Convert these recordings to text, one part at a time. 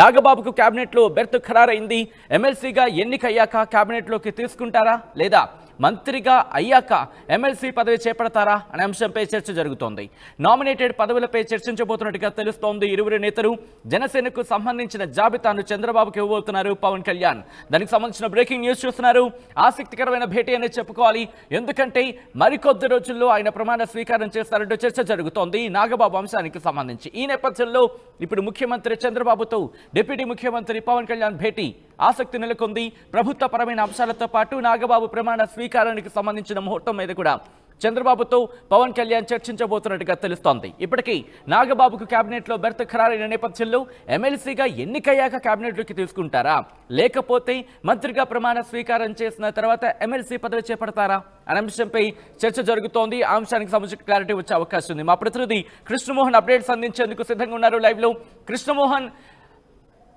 నాగబాబుకు కేబినెట్లో బెర్త్ ఖరారైంది. ఎమ్మెల్సీగా ఎన్నికయ్యాక కేబినెట్లోకి తీసుకుంటారా లేదా మంత్రిగా అయ్యాక ఎమ్మెల్సీ పదవి చేపడతారా అనే అంశంపై చర్చ జరుగుతోంది. నామినేటెడ్ పదవులపై చర్చించబోతున్నట్టుగా తెలుస్తోంది. ఇరువురు నేతలు జనసేనకు సంబంధించిన జాబితాను చంద్రబాబుకు ఇవ్వబోతున్నారు పవన్ కళ్యాణ్. దానికి సంబంధించిన బ్రేకింగ్ న్యూస్ చూస్తున్నారు. ఆసక్తికరమైన భేటీ అనేది చెప్పుకోవాలి. ఎందుకంటే మరికొద్ది రోజుల్లో ఆయన ప్రమాణ స్వీకారం చేస్తారంటూ చర్చ జరుగుతోంది నాగబాబు అంశానికి సంబంధించి. ఈ నేపథ్యంలో ఇప్పుడు ముఖ్యమంత్రి చంద్రబాబుతో డిప్యూటీ ముఖ్యమంత్రి పవన్ కళ్యాణ్ భేటీ ఆసక్తి నెలకొంది. ప్రభుత్వ పరమైన అంశాలతో పాటు నాగబాబు ప్రమాణ స్వీకారానికి సంబంధించిన ముహూర్తం మీద కూడా చంద్రబాబుతో పవన్ కళ్యాణ్ చర్చించబోతున్నట్టుగా తెలుస్తోంది. ఇప్పటికీ నాగబాబుకు కేబినెట్లో బెర్త్ ఖరారైన నేపథ్యంలో ఎమ్మెల్సీగా ఎన్నికయ్యాక కేబినెట్లోకి తీసుకుంటారా లేకపోతే మంత్రిగా ప్రమాణ స్వీకారం చేసిన తర్వాత ఎమ్మెల్సీ పదవి చేపడతారా అనే అంశంపై చర్చ జరుగుతోంది. ఆ అంశానికి సంబంధించిన క్లారిటీ వచ్చే అవకాశం ఉంది. మా ప్రతినిధి కృష్ణమోహన్ అప్డేట్స్ అందించేందుకు సిద్ధంగా ఉన్నారు లైవ్లో. కృష్ణమోహన్,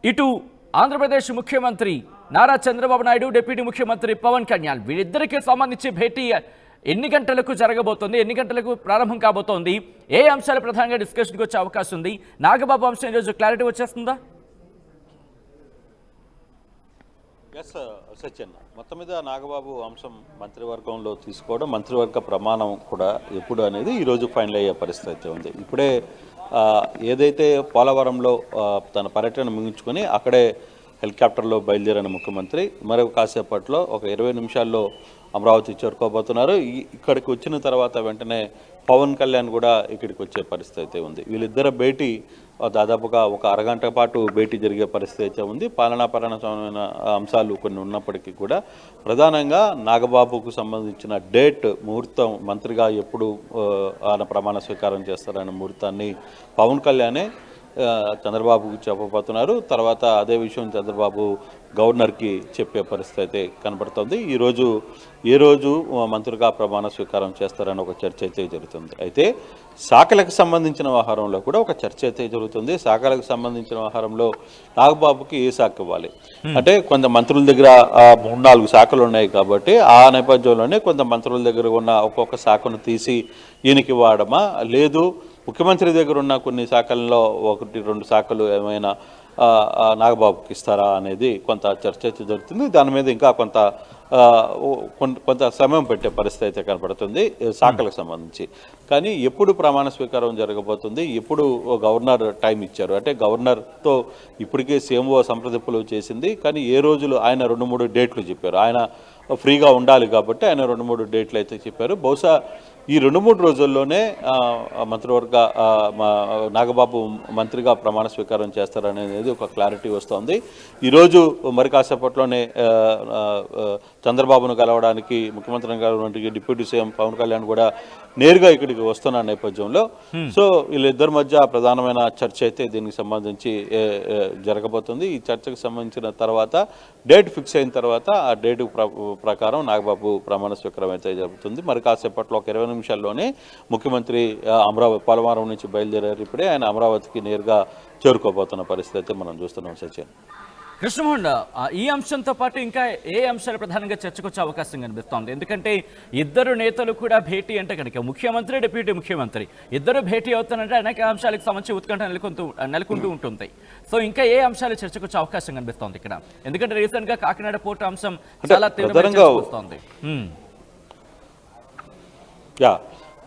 ఇటు ఆంధ్రప్రదేశ్ ముఖ్యమంత్రి నారా చంద్రబాబు నాయుడు, డిప్యూటీ ముఖ్యమంత్రి పవన్ కళ్యాణ్ వీరిద్దరికీ సంబంధించి భేటీ ఎన్ని గంటలకు జరగబోతోంది, ఎన్ని గంటలకు ప్రారంభం కాబోతోంది, ఏ అంశాలు ప్రధానంగా డిస్కషన్కి వచ్చే అవకాశం ఉంది, నాగబాబు అంశం ఈరోజు క్లారిటీ వచ్చేస్తుందా? ఎస్ సత్యన్, మొత్తం మీద నాగబాబు అంశం మంత్రివర్గంలో తీసుకోవడం, మంత్రివర్గ ప్రమాణం కూడా ఎప్పుడు అనేది ఈరోజు ఫైనల్ అయ్యే పరిస్థితి ఉంది. ఇప్పుడే ఏదైతే పోలవరంలో తన పర్యటన ముగించుకొని అక్కడే హెలికాప్టర్లో బయలుదేరిన ముఖ్యమంత్రి మరొక కాసేపట్లో ఒక 20 నిమిషాల్లో అమరావతి చేరుకోబోతున్నారు. ఇక్కడికి వచ్చిన తర్వాత వెంటనే పవన్ కళ్యాణ్ కూడా ఇక్కడికి వచ్చే పరిస్థితి ఉంది. వీళ్ళిద్దరు భేటీ దాదాపుగా ఒక అరగంట పాటు భేటీ జరిగే పరిస్థితి అయితే ఉంది. పాలనాపరమైన అంశాలు కొన్ని ఉన్నప్పటికీ కూడా ప్రధానంగా నాగబాబుకు సంబంధించిన డేట్ ముహూర్తం, మంత్రిగా ఎప్పుడు ఆయన ప్రమాణ స్వీకారం చేస్తారనే ముహూర్తాన్ని పవన్ కళ్యాణే చంద్రబాబుకు చెప్పబోతున్నారు. తర్వాత అదే విషయం చంద్రబాబు గవర్నర్కి చెప్పే పరిస్థితి అయితే కనబడుతుంది. ఏ రోజు మంత్రిగా ప్రమాణ స్వీకారం చేస్తారని ఒక చర్చ అయితే జరుగుతుంది. అయితే శాఖలకు సంబంధించిన వ్యవహారంలో కూడా ఒక చర్చ అయితే జరుగుతుంది. శాఖలకు సంబంధించిన వ్యవహారంలో నాగబాబుకి ఏ శాఖ ఇవ్వాలి అంటే, కొంత మంత్రుల దగ్గర 3-4 శాఖలు ఉన్నాయి కాబట్టి ఆ నేపథ్యంలోనే కొంత మంత్రుల దగ్గర ఉన్న ఒక్కొక్క శాఖను తీసి ఈయనకి ఇవ్వడమా, లేదు ముఖ్యమంత్రి దగ్గర ఉన్న కొన్ని శాఖల్లో 1-2 శాఖలు ఏమైనా నాగబాబుకి ఇస్తారా అనేది కొంత చర్చ జరుగుతుంది. దాని మీద ఇంకా కొంత సమయం పెట్టే పరిస్థితి అయితే కనపడుతుంది శాఖలకు సంబంధించి. కానీ ఎప్పుడు ప్రమాణ స్వీకారం జరగబోతుంది, ఎప్పుడు గవర్నర్ టైం ఇచ్చారు అంటే, గవర్నర్తో ఇప్పటికే సీఎంఓ సంప్రదింపులు చేసింది. కానీ ఏ రోజులు ఆయన 2-3 డేట్లు చెప్పారు. ఆయన ఫ్రీగా ఉండాలి కాబట్టి ఆయన 2-3 డేట్లు అయితే చెప్పారు. బహుశా ఈ 2-3 రోజుల్లోనే మంత్రివర్గ నాగబాబు మంత్రిగా ప్రమాణ స్వీకారం చేస్తారనేది ఒక క్లారిటీ వస్తుంది. ఈరోజు మరి కాసేపట్లోనే చంద్రబాబును కలవడానికి, ముఖ్యమంత్రిని కలవడానికి డిప్యూటీ సీఎం పవన్ కళ్యాణ్ కూడా నేరుగా ఇక్కడికి వస్తున్న నేపథ్యంలో సో వీళ్ళిద్దరి మధ్య ప్రధానమైన చర్చ అయితే దీనికి సంబంధించి జరగబోతుంది. ఈ చర్చకు సంబంధించిన తర్వాత డేట్ ఫిక్స్ అయిన తర్వాత ఆ డేట్ ప్రకారం నాగబాబు ప్రమాణ స్వీకారం అయితే జరుగుతుంది. మరి కాసేపట్లో ఒక 20 నిమిషాల్లోనే ముఖ్యమంత్రి పోలవరం నుంచి బయలుదేరారు. ఇప్పుడే ఆయన అమరావతికి నేరుగా చేరుకోబోతున్న పరిస్థితి అయితే మనం చూస్తున్నాం. సచిన్, కృష్ణమోహన్, ఈ అంశంతో పాటు ఇంకా ఏ అంశాలు ప్రధానంగా చర్చకొచ్చే అవకాశం కనిపిస్తోంది? ఎందుకంటే ఇద్దరు నేతలు కూడా భేటీ అంటే కనుక ముఖ్యమంత్రి, డిప్యూటీ ముఖ్యమంత్రి ఇద్దరు భేటీ అవుతారంటే అనేక అంశాలకు సంబంధించి ఉత్కంఠ నెలకొంటూ ఉంటుంది. సో ఇంకా ఏ అంశాలు చర్చకొచ్చే అవకాశం కనిపిస్తోంది ఇక్కడ? ఎందుకంటే రీసెంట్ గా కాకినాడ పోర్టు అంశం చాలా తీవ్రంగా వస్తోంది.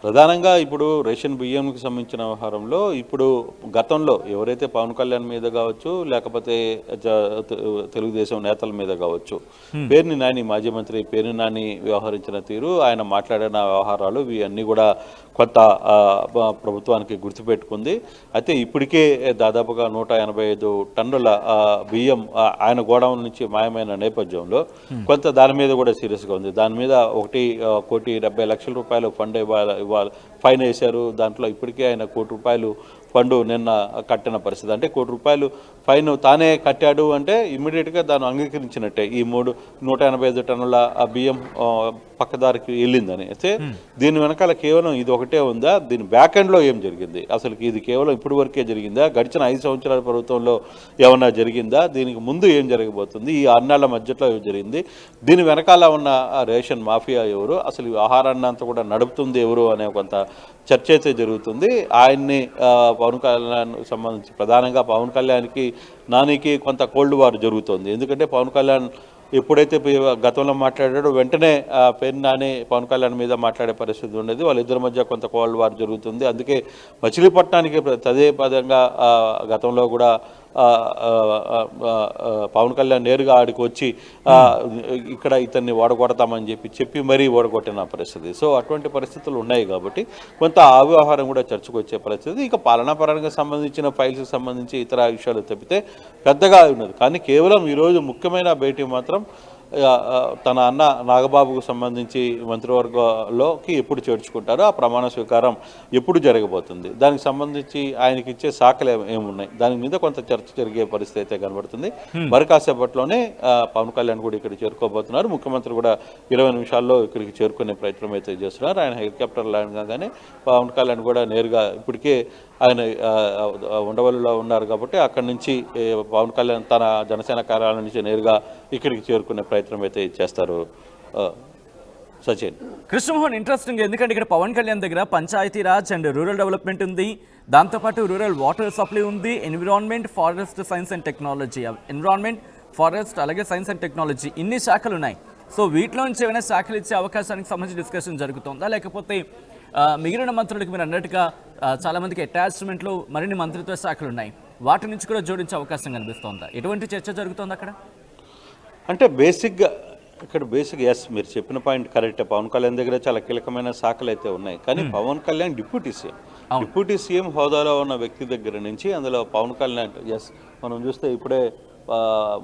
ప్రధానంగా ఇప్పుడు రేషన్ బియ్యంకి సంబంధించిన వ్యవహారంలో ఇప్పుడు గతంలో ఎవరైతే పవన్ కళ్యాణ్ మీద కావచ్చు, లేకపోతే తెలుగుదేశం నేతల మీద కావచ్చు, పేర్ని నాని మాజీ మంత్రి పేర్ని నాని వ్యవహరించిన తీరు, ఆయన మాట్లాడిన వ్యవహారాలు ఇవన్నీ కూడా కొత్త ప్రభుత్వానికి గుర్తుపెట్టుకుంది. అయితే ఇప్పటికే దాదాపుగా 185 టన్నుల బియ్యం ఆయన గోడౌన్ నుంచి మాయమైన నేపథ్యంలో కొంత దాని మీద కూడా సీరియస్గా ఉంది. దాని మీద 1,70,00,000 రూపాయలు ఫండ్ ఫైన్ వేశారు. దాంట్లో ఇప్పటికే ఆయన ₹1,00,00,000 ఫండ్ నిన్న కట్టిన పరిస్థితి. అంటే ₹1,00,00,000 ఫైన్ తానే కట్టాడు అంటే ఇమ్మీడియట్గా దాన్ని అంగీకరించినట్టే. ఈ 185 టన్నుల బియ్యం పక్కదారికి వెళ్ళిందని. అయితే దీని వెనకాల కేవలం ఇది ఒకటే ఉందా? దీని బ్యాక్ ఎండ్లో ఏం జరిగింది? అసలు ఇది కేవలం ఇప్పటి వరకే జరిగిందా? గడిచిన 5 సంవత్సరాల ప్రభుత్వంలో ఏమన్నా జరిగిందా? దీనికి ముందు ఏం జరగబోతుంది? ఈ 6 నెలల మధ్యలో ఏం జరిగింది? దీని వెనకాల ఉన్న రేషన్ మాఫియా ఎవరు? అసలు ఆహారాన్ని అంతా కూడా నడుపుతుంది ఎవరు అనే కొంత చర్చ అయితే జరుగుతుంది. ఆయన్ని పవన్ కళ్యాణ్ సంబంధించి ప్రధానంగా పవన్ కళ్యాణ్కి నానికి కొంత కోల్డ్ వార్ జరుగుతోంది. ఎందుకంటే పవన్ కళ్యాణ్ ఎప్పుడైతే గతంలో మాట్లాడాడో వెంటనే పేరు నాని పవన్ కళ్యాణ్ మీద మాట్లాడే పరిస్థితి ఉండేది. వాళ్ళిద్దరి మధ్య కొంత కోల్డ్ వార్ జరుగుతుంది. అందుకే మచిలీపట్నానికి తదే పదంగా గతంలో కూడా పవన్ కళ్యాణ్ నేరుగా ఆడికి వచ్చి ఇక్కడ ఇతన్ని ఓడగొడతామని చెప్పి మరీ ఓడగొట్టిన పరిస్థితి. సో అటువంటి పరిస్థితులు ఉన్నాయి కాబట్టి కొంత ఆ వ్యవహారం కూడా చర్చకు వచ్చే పరిస్థితి. ఇక పాలనాపరంగా సంబంధించిన ఫైల్స్కి సంబంధించి ఇతర విషయాలు తప్పితే పెద్దగా ఉన్నది. కానీ కేవలం ఈరోజు ముఖ్యమైన భేటీ మాత్రం తన అన్న నాగబాబుకు సంబంధించి మంత్రివర్గంలోకి ఎప్పుడు చేర్చుకుంటారో ఆ ప్రమాణ స్వీకారం ఎప్పుడు జరగబోతుంది, దానికి సంబంధించి ఆయనకి ఇచ్చే శాఖలు ఏమున్నాయి, దాని మీద కొంత చర్చ జరిగే పరిస్థితి అయితే కనబడుతుంది. మరి కాసేపట్లోనే పవన్ కళ్యాణ్ కూడా ఇక్కడ చేరుకోబోతున్నారు. ముఖ్యమంత్రి కూడా 20 నిమిషాల్లో ఇక్కడికి చేరుకునే ప్రయత్నం అయితే చేస్తున్నారు. ఆయన హెలికాప్టర్ ల్యాండ్ కాగానే పవన్ కళ్యాణ్ కూడా నేరుగా ఇప్పటికే ఆయన ఉండవల్లిలో ఉన్నారు కాబట్టి అక్కడి నుంచి పవన్ కళ్యాణ్ తన జనసేన కార్యాలయం నుంచి నేరుగా ఇక్కడికి చేరుకునే ప్రయత్నం అయితే చేస్తారు. సచిన్, కృష్ణమోహన్, ఇంట్రెస్టింగ్, ఎందుకంటే ఇక్కడ పవన్ కళ్యాణ్ దగ్గర పంచాయతీరాజ్ అండ్ రూరల్ డెవలప్మెంట్ ఉంది, దాంతోపాటు రూరల్ వాటర్ సప్లై ఉంది, environment, forest science and technology, environment, forest, అలాగే సైన్స్ అండ్ టెక్నాలజీ, ఇన్ని శాఖలు ఉన్నాయి. సో వీటిలో నుంచి ఏమైనా శాఖలు ఇచ్చే అవకాశానికి సంబంధించి డిస్కషన్ జరుగుతుందా, లేకపోతే మిగిలిన మంత్రులకు మీరు అన్నట్టుగా చాలామందికి అటాచ్మెంట్లు మరిన్ని మంత్రిత్వ శాఖలు ఉన్నాయి, వాటి నుంచి కూడా జోడించే అవకాశం కనిపిస్తోందా? ఎటువంటి చర్చ జరుగుతోంది అక్కడ? అంటే బేసిక్గా ఇక్కడ ఎస్, మీరు చెప్పిన పాయింట్ కరెక్టే. పవన్ కళ్యాణ్ దగ్గర చాలా కీలకమైన శాఖలు అయితే ఉన్నాయి. కానీ పవన్ కళ్యాణ్ డిప్యూటీ సీఎం హోదాలో ఉన్న వ్యక్తి దగ్గర నుంచి అందులో పవన్ కళ్యాణ్ ఎస్ మనం చూస్తే ఇప్పుడే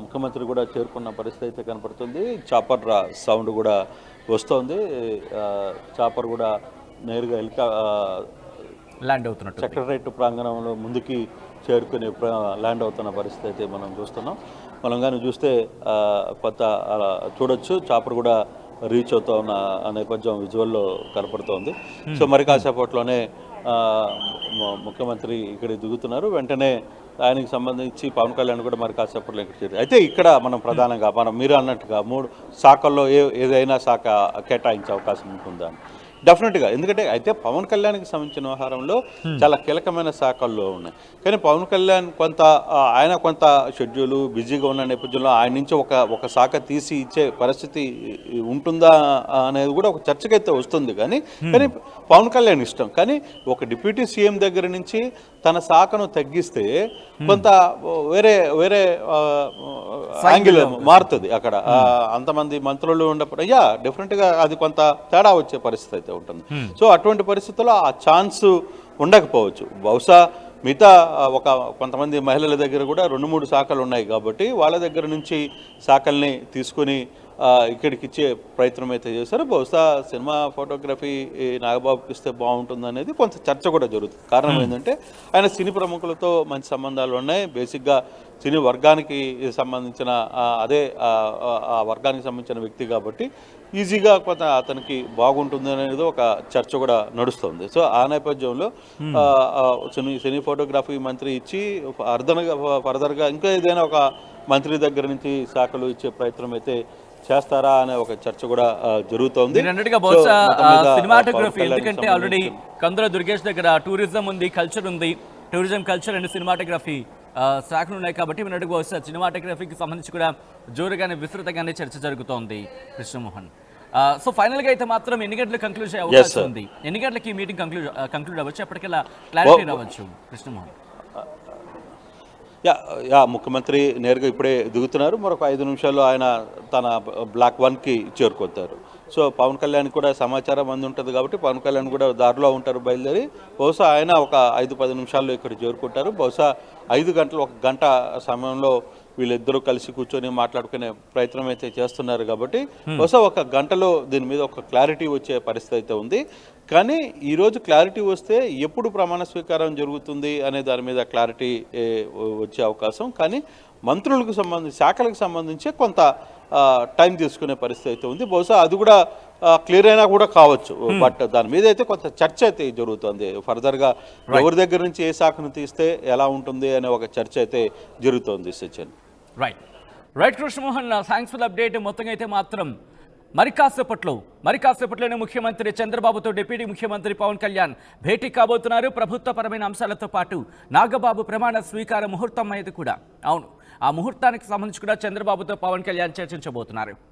ముఖ్యమంత్రి కూడా చేరుకున్న పరిస్థితి అయితే కనపడుతుంది. చాపర్ సౌండ్ కూడా వస్తోంది. చాపర్ కూడా నేరుగా ల్యాండ్ అవుతున్నట్టు సెక్రటరేట్ ప్రాంగణంలో ముందుకి చేరుకుని ల్యాండ్ అవుతున్న పరిస్థితి అయితే మనం చూస్తున్నాం. మనం కానీ చూస్తే కొత్త చూడొచ్చు, చాపర్ కూడా రీచ్ అవుతూ ఉన్న నేపథ్యం విజువల్లో కనపడుతోంది. సో మరి కాసేపట్లోనే ముఖ్యమంత్రి ఇక్కడ దిగుతున్నారు. వెంటనే ఆయనకి సంబంధించి పవన్ కళ్యాణ్ కూడా మరి కాసేపట్లో ఇక్కడ చేరు. అయితే ఇక్కడ మనం ప్రధానంగా మీరు అన్నట్టుగా 3 శాఖల్లో ఏదైనా శాఖ కేటాయించే అవకాశం ఉంటుందా? డెఫినెట్గా. ఎందుకంటే అయితే పవన్ కళ్యాణ్కి సంబంధించిన వ్యవహారంలో చాలా కీలకమైన శాఖల్లో ఉన్నాయి. కానీ పవన్ కళ్యాణ్ ఆయన కొంత షెడ్యూలు బిజీగా ఉన్న నేపథ్యంలో ఆయన నుంచి ఒక శాఖ తీసి ఇచ్చే పరిస్థితి ఉంటుందా అనేది కూడా ఒక చర్చకైతే వస్తుంది. కానీ పవన్ కళ్యాణ్ ఇష్టం. కానీ ఒక డిప్యూటీ సీఎం దగ్గర నుంచి తన శాఖను తగ్గిస్తే కొంత వేరే యాంగిల్ మారుతుంది. అక్కడ అంతమంది మంత్రులు ఉన్నప్పుడు డెఫినెట్గా అది కొంత తేడా వచ్చే పరిస్థితి అయితే ఉంటుంది. సో అటువంటి పరిస్థితుల్లో ఆ ఛాన్స్ ఉండకపోవచ్చు. బహుశా మిగతా కొంతమంది మహిళల దగ్గర కూడా 2-3 శాఖలు ఉన్నాయి కాబట్టి వాళ్ళ దగ్గర నుంచి శాఖల్ని తీసుకుని ఇక్కడికి ఇచ్చే ప్రయత్నం అయితే చేశారు. బహుశా సినిమా ఫోటోగ్రఫీ నాగబాబుకి ఇస్తే బాగుంటుంది అనేది కొంత చర్చ కూడా జరుగుతుంది. కారణం ఏంటంటే ఆయన సినీ ప్రముఖులతో మంచి సంబంధాలు ఉన్నాయి. బేసిక్గా సినీ వర్గానికి సంబంధించిన ఆ వర్గానికి సంబంధించిన వ్యక్తి కాబట్టి ఈజీగా కొంత అతనికి బాగుంటుంది అనేది ఒక చర్చ కూడా నడుస్తుంది. సో ఆ నేపథ్యంలో సినీ ఫోటోగ్రఫీ మంత్రి ఇచ్చి ఫర్దర్గా ఇంకా ఏదైనా ఒక మంత్రి దగ్గర నుంచి శాఖలు ఇచ్చే ప్రయత్నం అయితే చేస్తారా అనే ఒక చర్చ కూడా జరుగుతోంది. సినిమాటోగ్రఫీ, ఎందుకంటే ఆల్రెడీ కందుల దుర్గేష్ దగ్గర టూరిజం ఉంది, కల్చర్ ఉంది, టూరిజం, కల్చర్ అండ్ సినిమాటోగ్రఫీ శాఖలు ఉన్నాయి కాబట్టి విన్నట్టుగా బహుశా సినిమాటోగ్రఫీకి సంబంధించి కూడా జోరుగానే విస్తృతంగానే చర్చ జరుగుతోంది. కృష్ణమోహన్, సో ఫైనల్గా అయితే మాత్రం ఎన్ని గంటలకు కంక్లూడ్ అయ్యే అవకాశం ఉంది? ఎన్ని గంటలకి ఈ మీటింగ్ కంక్లూడ్ అవ్వచ్చు? ఎప్పటికెల్లా క్లారిటీ రావచ్చు? కృష్ణమోహన్, ముఖ్యమంత్రి నేరుగా ఇప్పుడే దిగుతున్నారు. మరొక 5 నిమిషాల్లో ఆయన తన బ్లాక్ 1కి చేరుకొస్తారు. సో పవన్ కళ్యాణ్ కూడా సమాచారం ఉంటుంది కాబట్టి పవన్ కళ్యాణ్ కూడా దారిలో ఉంటారు బయలుదేరి. బహుశా ఆయన ఒక 5-10 నిమిషాల్లో ఇక్కడ చేరుకుంటారు. బహుశా 5 గంటలు, 1 గంట సమయంలో వీళ్ళిద్దరూ కలిసి కూర్చొని మాట్లాడుకునే ప్రయత్నం అయితే చేస్తున్నారు కాబట్టి బహుశా 1 గంటలో దీని మీద ఒక క్లారిటీ వచ్చే పరిస్థితి అయితే ఉంది. కానీ ఈరోజు క్లారిటీ వస్తే ఎప్పుడు ప్రమాణ స్వీకారం జరుగుతుంది అనే దాని మీద క్లారిటీ వచ్చే అవకాశం, కానీ మంత్రులకు సంబంధించి శాఖలకు సంబంధించి కొంత టైం తీసుకునే పరిస్థితి అయితే ఉంది. బహుశా అది కూడా క్లియర్ అయినా కూడా కావచ్చు. బట్ దాని మీద అయితే కొంత చర్చ అయితే జరుగుతుంది. ఫర్దర్గా ఎవరి దగ్గర నుంచి ఏ శాఖను తీస్తే ఎలా ఉంటుంది అనే ఒక చర్చ అయితే జరుగుతోంది. Sachin, right Krishnamohan, thanks for update. మొత్తంగా అయితే మాత్రం మరి కాసేపట్లోనే ముఖ్యమంత్రి చంద్రబాబుతో డిప్యూటీ ముఖ్యమంత్రి పవన్ కళ్యాణ్ భేటీ కాబోతున్నారు. ప్రభుత్వపరమైన అంశాలతో పాటు నాగబాబు ప్రమాణ స్వీకార ముహూర్తం అయ్యేది కూడా. అవును, ఆ ముహూర్తానికి సంబంధించి కూడా చంద్రబాబుతో పవన్ కళ్యాణ్ చర్చించబోతున్నారు.